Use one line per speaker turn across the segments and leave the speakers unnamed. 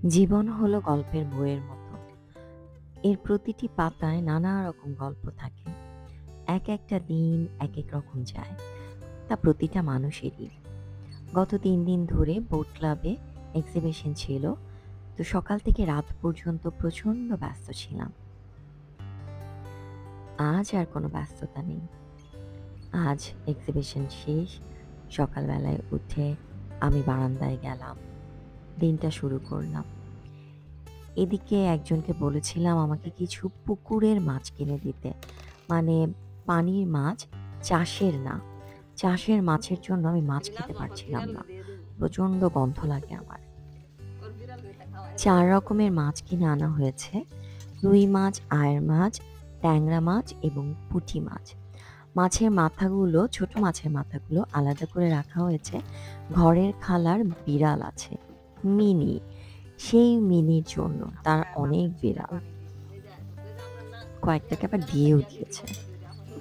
জীবন হলো গল্পের বইয়ের মতো। এর প্রতিটি পাতায় নানা রকম গল্প থাকে। একটা দিন একেক রকম যায়। তা প্রতিটা মানুষেরই। গত ৩ দিন ধরে বোট ক্লাবে এক্সিবিশন ছিল। তো সকাল থেকে রাত পর্যন্ত প্রচণ্ড ব্যস্ত ছিলাম। আজ আর কোনো ব্যস্ততা নেই। আজ এক্সিবিশন শেষ। সকালবেলায় উঠে আমি বারান্দায় গেলাম। দিনটা শুরু করলাম। এদিকে একজনকে বলেছিলাম আমাকে কিছু পুকুরের মাছ কিনে দিতে। মানে পানির মাছ, চাষের না। চাষের মাছের জন্য আমি মাছ খেতে পারছিলাম না। প্রচণ্ড গন্ধ লাগে আমার। ৪ রকমের মাছ কিনে আনা হয়েছে। রুই মাছ, আয়ের মাছ, ট্যাংরা মাছ এবং পুঁটি মাছ। মাছের মাথাগুলো, ছোট মাছের মাথাগুলো আলাদা করে রাখা হয়েছে। ঘরের খালার বিড়াল আছে। মিনি। সেই মিনির জন্য তার অনেক বিড়াল। কয়েকটাকে আবার দিয়েও দিয়েছে।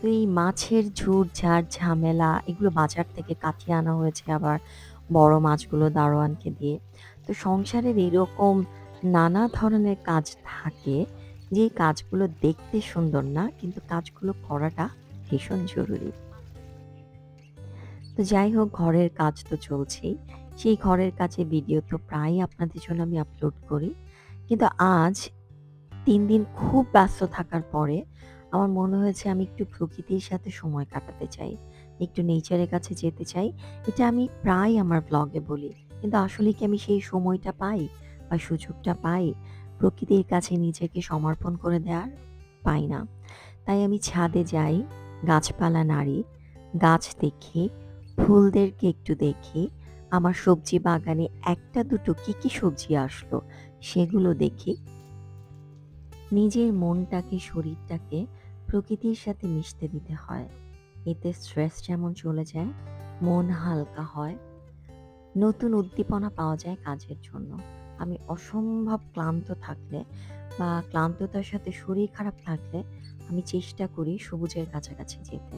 তো এই মাছের ঝুট-ঝাট, ঝামেলা এগুলো বাজার থেকে কাটিয়ে আনা হয়েছে আবার বড় মাছগুলো দারোয়ানকে দিয়ে। তো সংসারের এরকম নানা ধরনের কাজ থাকে, যে কাজগুলো দেখতে সুন্দর না, কিন্তু কাজগুলো করাটা ভীষণ জরুরি। তো যাই হোক, ঘরের কাজ তো চলছেই। সেই ঘরের কাজের ভিডিও তো প্রায়ই আপনাদের জন্য আমি আপলোড করি। কিন্তু আজ ৩ দিন খুব ব্যস্ত থাকার পরে আমার মনে হয়েছে আমি একটু প্রকৃতির সাথে সময় কাটাতে চাই। একটু নেচারের কাছে যেতে চাই। এটা আমি প্রায় আমার ব্লগে বলি। কিন্তু আসলে কি আমি সেই সময়টা পাই বা সুযোগটা পাই? প্রকৃতির কাছে নিজেকে সমর্পণ করে দেওয়ার? পাই না। তাই আমি ছাদে যাই, গাছপালা নাড়ি, গাছ দেখি, ফুলদেরকে একটু দেখি, আমার সবজি বাগানে ১ টা ২ টো কি সবজি আসলো সেগুলো দেখি। নিজের মনটাকে, শরীরটাকে প্রকৃতির সাথে মিশতে দিতে হয়। এতে স্ট্রেস যেমন চলে যায়, মন হালকা হয়, নতুন উদ্দীপনা পাওয়া যায় কাজের জন্য। আমি অসম্ভব ক্লান্ত থাকলে বা ক্লান্ততার সাথে শরীর খারাপ থাকলে আমি চেষ্টা করি সবুজের কাছাকাছি যেতে।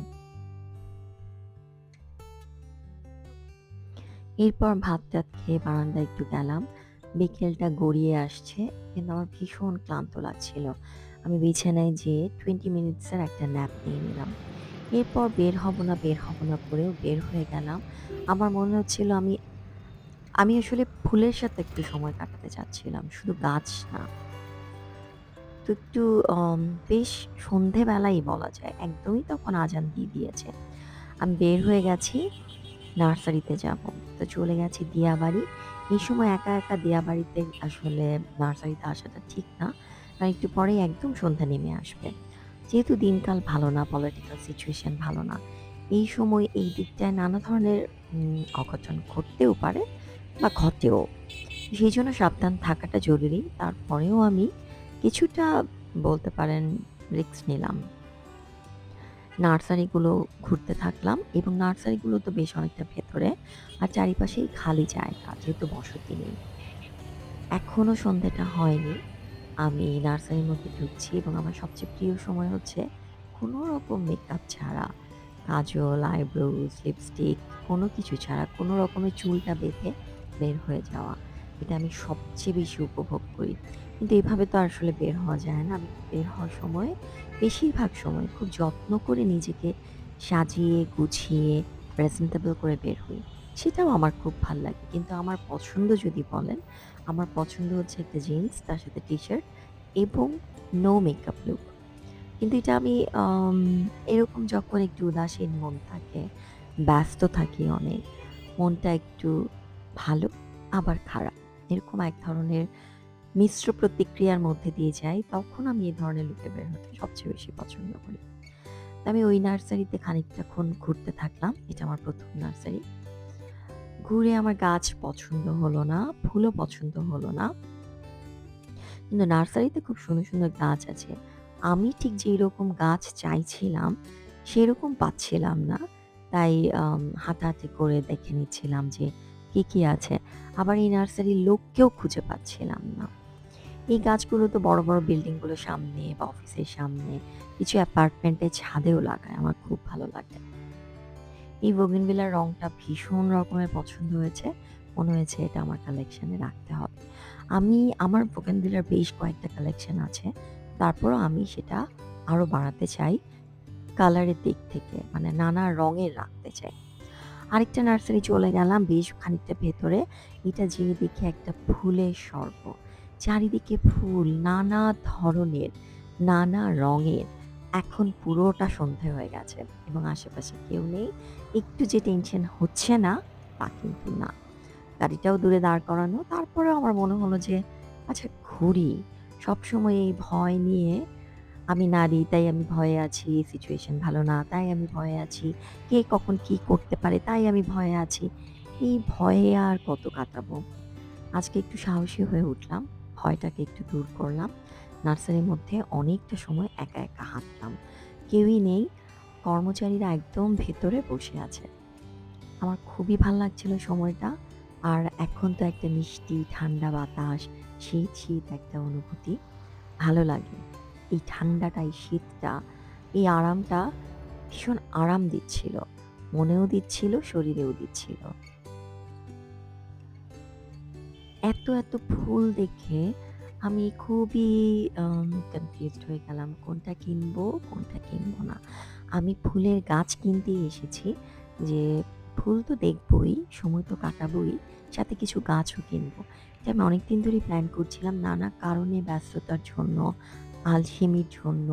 এরপর ভাত-টাত খেয়ে বারান্দায় একটু গেলাম। বিকেলটা গড়িয়ে আসছে, কিন্তু আমার ভীষণ ক্লান্ত লাগছিল। আমি বিছানায় যেয়ে 20 মিনিটসের একটা ন্যাপ নিয়ে নিলাম। এরপর বের হব না করেও বের হয়ে গেলাম। আমার মনে হচ্ছিল আমি আমি আসলে ফুলের সাথে একটু সময় কাটাতে চাচ্ছিলাম, শুধু গাছ না। তো একটু অম বেশ সন্ধেবেলাই বলা যায়। একদমই তখন আজান দিয়ে দিয়েছে। আমি বের হয়ে গেছি, নার্সারিতে যাব। তো চলে গেছি দিয়াবাড়ি। এই সময় একা দিয়াবাড়িতে আসলে নার্সারিতে আসাটা ঠিক না। কারণ একটু পরেই একদম সন্ধ্যা নেমে আসবে। যেহেতু দিনকাল ভালো না, পলিটিক্যাল সিচুয়েশন ভালো না। এই সময় এই দিকটায় নানা ধরনের অঘটন ঘটতেও পারে বা ঘটেও। সেইজন্য সাবধান থাকাটা জরুরি। তারপরেও আমি কিছুটা বলতে পারেন রিস্ক নিলাম। নার্সারিগুলো ঘুরতে থাকলাম এবং নার্সারিগুলো তো বেশ অনেকটা ভেতরে। আর চারিপাশেই খালি জায়গা, যেহেতু বসতি নেই। এখনো সন্ধ্যাটা হয়নি। আমি নার্সারির মধ্যে ঢুকছি এবং আমার সবচেয়ে প্রিয় সময় হচ্ছে কোনো রকম মেকআপ ছাড়া, কাজল, আইব্রোজ, লিপস্টিক কোনো কিছু ছাড়া কোনো রকমের চুলটা বেঁধে বের হয়ে যাওয়া। এটা আমি সবচেয়ে বেশি উপভোগ করি। কিন্তু এভাবে তো আসলে বের হওয়া যায় না। আমি বের হওয়ার সময় বেশিরভাগ সময় খুব যত্ন করে নিজেকে সাজিয়ে গুছিয়ে প্রেজেন্টেবল করে বের হই। সেটাও আমার খুব ভাল লাগে। কিন্তু আমার পছন্দ যদি বলেন, আমার পছন্দ হচ্ছে একটা জিন্স, তার সাথে টি-শার্ট এবং নো মেকআপ লুক। কিন্তু এটা আমি আম এরকম যখন একটু উদাসীন মন থাকে, ব্যস্ত থাকি অনেক, মনটা একটু ভালো আবার খারাপ। এরকম এক ধরনের মিশ্র প্রতিক্রিয়ার মধ্যে দিয়ে যাই, তখন আমি এই ধরনের লুকে বের হতে সবচেয়ে বেশি পছন্দ করি। তো আমি ওই নার্সারিতে খানিকটাক্ষণ ঘুরতে থাকলাম। এটা আমার ১ম নার্সারি। ঘুরে আমার গাছ পছন্দ হলো না, ফুলও পছন্দ হলো না। কিন্তু নার্সারিতে খুব সুন্দর গাছ আছে। আমি ঠিক যেইরকম গাছ চাইছিলাম, সেরকম পাচ্ছিলাম না। তাই হাঁটাহাঁটি করে দেখে নিচ্ছিলাম যে কি আছে। আবার এই নার্সারির লোককেও খুঁজে পাচ্ছিলাম না। এই গাছগুলো তো বড় বিল্ডিংগুলোর সামনে বা অফিসের সামনে, কিছু অ্যাপার্টমেন্টের ছাদেও লাগায়। আমার খুব ভালো লাগে। এই বোগেনভিলার রংটা ভীষণ রকমের পছন্দ হয়েছে। মনে হয়েছে এটা আমার কালেকশনে রাখতে হবে। আমি আমার বোগানভিলিয়ার বেশ কয়েকটা কালেকশন আছে। তারপরও আমি সেটা আরো বাড়াতে চাই কালারের দিক থেকে। মানে নানা রঙের রাখতে চাই। আরেকটা নার্সারি চলে গেলাম বেশ খানিকটা ভেতরে। এটা যেয়ে দেখি একটা ফুলের স্বর্গ। চারিদিকে ফুল নানা ধরনের, নানা রঙের। এখন পুরোটা সন্ধে হয়ে গেছে এবং আশেপাশে কেউ নেই। একটু যে টেনশন হচ্ছে না, তা কিন্তু না। গাড়িটাও দূরে দাঁড় করানো। তারপরেও আমার মনে হলো যে, আচ্ছা ঘুরি। সবসময় এই ভয় নিয়ে আমি নারী, তাই আমি ভয়ে আছি। সিচুয়েশন ভালো না, তাই আমি ভয়ে আছি। কে কখন কি করতে পারে, তাই আমি ভয়ে আছি। এই ভয়ে আর কত কাটাবো? আজকে একটু সাহসী হয়ে উঠলাম। ভয়টাকে একটু দূর করলাম। নার্সারির মধ্যে অনেকটা সময় একা, একা হাঁটলাম। কেউই নেই। কর্মচারীরা একদম ভেতরে বসে আছে। আমার খুবই ভাল লাগছিল সময়টা। আর এখন তো একটা মিষ্টি ঠান্ডা বাতাস, শীত, শীত একটা অনুভূতি। ভালো লাগে। এই ঠান্ডাটা, এই শীতটা, এই আরামটা ভীষণ আরাম দিচ্ছিল। মনেও দিচ্ছিল, শরীরেও দিচ্ছিল। এত, এত ফুল দেখে আমি খুবই কনফিউজড হয়ে গেলাম। কোনটা কিনবো, কোনটা কিনবো না। আমি ফুলের গাছ কিনতেই এসেছি যে ফুল তো দেখবোই, সময় তো কাটাবোই, সাথে কিছু গাছও কিনবো। এটা আমি অনেকদিন ধরেই প্ল্যান করছিলাম নানা কারণে ব্যস্ততার জন্য, আলসেমির জন্য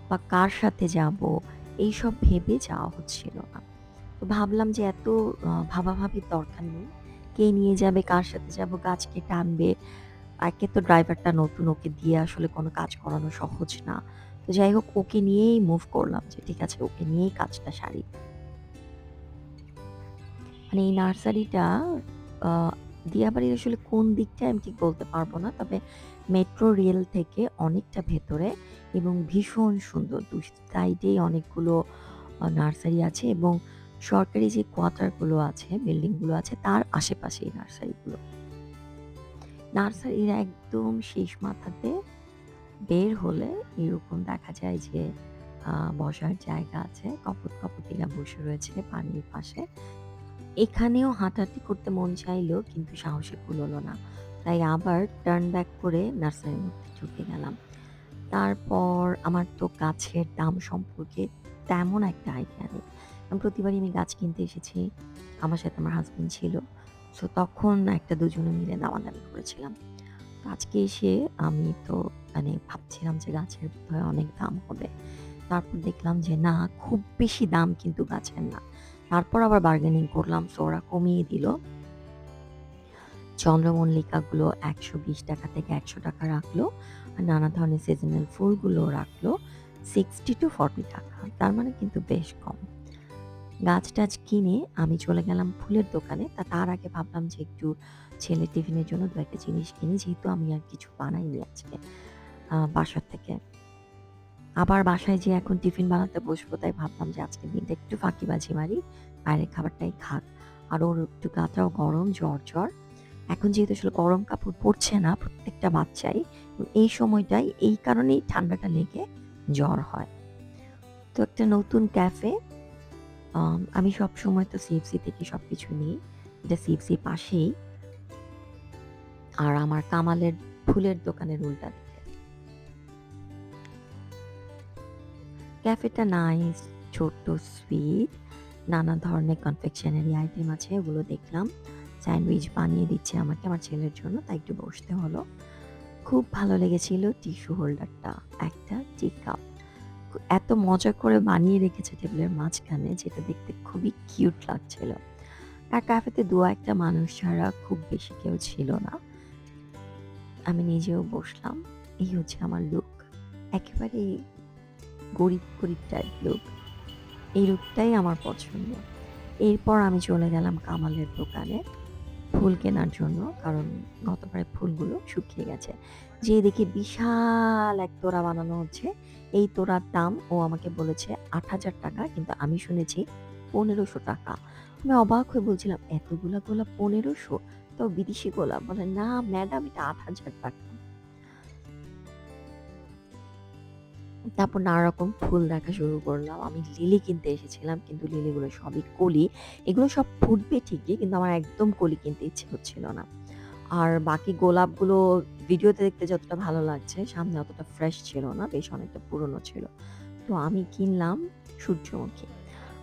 বা কার সাথে যাবো এইসব ভেবে যাওয়া হচ্ছিল না। তো ভাবলাম যে এত ভাবাভাবির দরকার নেই। কে নিয়ে যাবে, কার সাথে যাব, গাছ কে টানবে। একে তো ড্রাইভারটা নতুন, ওকে দিয়ে আসলে কোনো কাজ করানো সহজ না। তো যাই হোক ওকে নিয়েই মুভ করলাম যে ঠিক আছে ওকে নিয়েই কাজটা সারি। মানে এই নার্সারিটা আ দিয়াবাড়ির আসলে কোন দিকটায় আমি ঠিক বলতে পারব না। তবে মেট্রো রেল থেকে অনেকটা ভেতরে এবং ভীষণ সুন্দর। ২ সাইডেই অনেকগুলো নার্সারি আছে এবং সরকারি যে কোয়ার্টার গুলো আছে, বিল্ডিং গুলো আছে তার আশেপাশে এই নার্সারিগুলো। নার্সারির একদম শেষ মাথাতে বের হলে এরকম দেখা যায় যে আ বসার জায়গা আছে। কপোত-কপোতিরা বসে রয়েছে পানির পাশে। এখানেও হাঁটাহাঁটি করতে মন চাইলো কিন্তু সাহসে কুলোলো না। তাই আবার টার্ন ব্যাক করে নার্সারির মধ্যে ঢুকে গেলাম। তারপর আমার তো গাছের দাম সম্পর্কে তেমন একটা আইডিয়া নেই। কারণ প্রতিবারই আমি গাছ কিনতে এসেছি। আমার সাথে আমার হাসব্যান্ড ছিল। সো তখন একটা দুজনে মিলে দামাদামি করেছিলাম। তো আজকে এসে আমি তো মানে ভাবছিলাম যে গাছের বোধহয় অনেক দাম হবে। তারপর দেখলাম যে না খুব বেশি দাম কিন্তু গাছের না। তারপর আবার বার্গেনিং করলাম সো ওরা কমিয়ে দিল। চন্দ্রমল্লিকাগুলো ৳১২০ থেকে ৳১০০ রাখলো। আর নানা ধরনের সিজনাল ফুলগুলো রাখলো ৳60-40 তার মানে কিন্তু বেশ কম। গাছ-টাছ কিনে আমি চলে গেলাম ফুলের দোকানে। তার আগে ভাবলাম যে একটু ছেলের টিফিনের জন্য ২-১ টা জিনিস কিনি যেহেতু আমি আর কিছু বানাইনি আজকে বাসা থেকে। আবার বাসায় যেয়ে এখন টিফিন বানাতে বসবো তাই ভাবলাম যে আজকের দিনটা একটু ফাঁকিবাজি মারি। বাইরের খাবারটাই খাক। আর ওর একটু গাটাও গরম, জ্বর। এখন যেহেতু আসলে গরম কাপড় পরছে না প্রত্যেকটা বাচ্চাই। এই সময়টায় এই কারণেই ঠান্ডাটা লেগে জ্বর হয়। তো একটা নতুন ক্যাফে আমি সবসময় তো সিএফসি থেকে সবকিছু নিই। এটা সিএফসির পাশেই। আর আমার কামালের ফুলের দোকানের উল্টা দিকে। ক্যাফেটা নাইস, ছোট্ট, সুইট। নানা ধরনের কনফেকশনারি আইটেম আছে ওগুলো দেখলাম। স্যান্ডউইচ বানিয়ে দিচ্ছে আমাকে আমার ছেলের জন্য তাই একটু বসতে হলো। খুব ভালো লেগেছিল টিস্যু হোল্ডারটা, একটা টি কাপ। এত মজা করে বানিয়ে রেখেছে টেবিলের মাঝখানে যেটা দেখতে খুবই কিউট লাগছিল। আর ক্যাফেতে ২-১ টা মানুষ ছাড়া খুব বেশি কেউ ছিল না। আমি নিজেও বসলাম। এই হচ্ছে আমার লুক। একেবারেই গরিব, গরিব টাইপ লুক। এই লুকটাই আমার পছন্দ। এরপর আমি চলে গেলাম কামালের দোকানে ফুল কেনার জন্য। কারণ গতবারের ফুলগুলো শুকিয়ে গেছে। যেয়ে দেখি বিশাল এক তোড়া বানানো হচ্ছে। এই তোড়ার দাম ও আমাকে বলেছে ৳৮,০০০ কিন্তু আমি শুনেছি ৳১৫০০। আমি অবাক হয়ে বলছিলাম, "এতগুলা গোলাপ ১৫০০? তাও বিদেশি গোলাপ?" বলে, "না ম্যাডাম এটা ৳৮,০০০।" তারপর নানা রকম ফুল দেখা শুরু করলাম। আমি লিলি কিনতে এসেছিলাম কিন্তু লিলিগুলো সবই কলি। এগুলো সব ফুটবে ঠিকই কিন্তু আমার একদম কলি কিনতে ইচ্ছে হচ্ছিল না। আর বাকি গোলাপগুলো ভিডিওতে দেখতে যতটা ভালো লাগছে সামনে অতটা ফ্রেশ ছিল না, বেশ অনেকটা পুরনো ছিল। তো আমি কিনলাম সূর্যমুখী।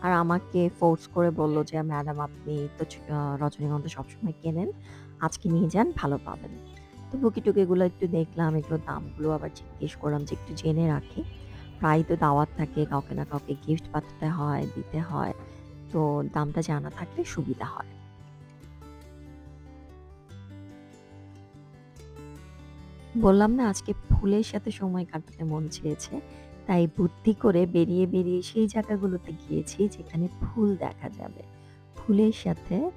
আর আমাকে ফোর্স করে বলল যে, "ম্যাডাম আপনি তো রজনীগন্ধা সবসময় কেনেন। আজকে নিয়ে যান ভালো পাবেন।" তো টুকি এগুলো একটু দেখলাম, এগুলোর দামগুলো আবার জিজ্ঞেস করলাম যে একটু জেনে রাখি। প্রায়ই তো দাওয়াত থাকে, কাউকে না কাউকে গিফট পাঠাতে হয়, দিতে হয়। তো দামটা জানা থাকলে সুবিধা হয়। বললাম না আজকে ফুলের সাথে সময় কাটাতে মন চেয়েছে। তাই বুদ্ধি করে বেরিয়ে সেই জায়গাগুলোতে গিয়েছি যেখানে ফুল দেখা যাবে। ফুলের সাথে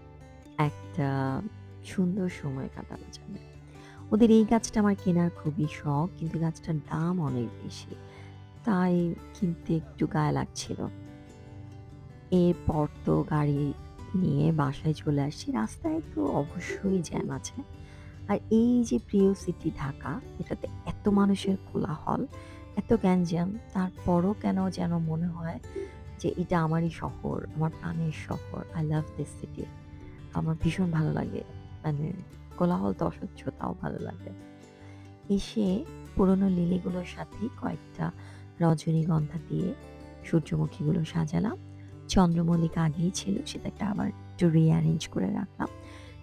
একটা সুন্দর সময় কাটানো যাবে। ওদের এই গাছটা আমার কেনার খুবই শখ কিন্তু গাছটার দাম অনেক বেশি। তাই কিনতে একটু গায়ে লাগছিল। এরপর তো গাড়ি নিয়ে বাসায় চলে আসছি। রাস্তায় তো অবশ্যই জ্যাম আছে। আর এই যে প্রিয় সিটি ঢাকা, এটাতে এত মানুষের কোলাহল, এত গ্যাঞ্জাম, তারপরও কেন যেন মনে হয় যে এটা আমারই শহর, আমার প্রাণের শহর। I love this city. আমার ভীষণ ভালো লাগে। মানে কোলাহল তো অসহ্য তাও ভালো লাগে। এসে পুরোনো লিলিগুলোর সাথে কয়েকটা রজনীগন্ধা দিয়ে সূর্যমুখীগুলো সাজালাম। চন্দ্রমল্লিকা আগেই ছিল, সেটাকে আবার একটু রিঅ্যারেঞ্জ করে রাখলাম।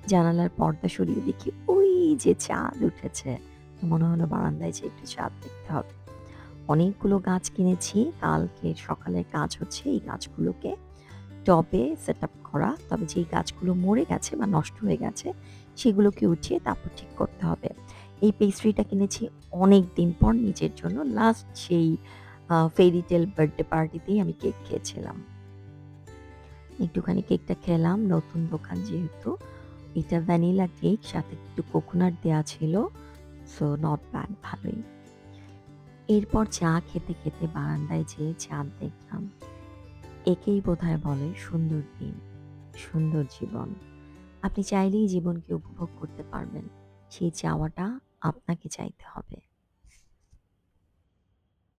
জানালার পর্দা সরিয়ে দেখি ওই যে চাঁদ উঠেছে। তো মনে হলো বারান্দায় যেয়ে একটু চাঁদ দেখতে হবে। অনেকগুলো গাছ কিনেছি। কালকে সকালের কাজ হচ্ছে এই গাছগুলোকে টবে সেটআপ করা। তবে যেই গাছগুলো মরে গেছে বা নষ্ট হয়ে গেছে সেগুলোকে উঠিয়ে তারপর ঠিক করতে হবে। এই পেস্ট্রিটা কিনেছি অনেকদিন পর নিজের জন্য। লাস্ট সেই ফেয়ারি টেল বার্থডে পার্টিতেই আমি কেক খেয়েছিলাম। একটুখানি কেকটা খেলাম, নতুন দোকান যেহেতু। এটা ভ্যানিলা কেক সাথে একটু কোকোনাট দেয়া ছিল। সো নট ব্যাড ভালোই। এরপর চা খেতে বারান্দায় যেয়ে চাঁদ দেখলাম। একেই বোধহয় বলে সুন্দর দিন, সুন্দর জীবন। আপনি চাইলেই জীবনকে উপভোগ করতে পারবেন। সেই চাওয়াটা আপনাকে চাইতে হবে।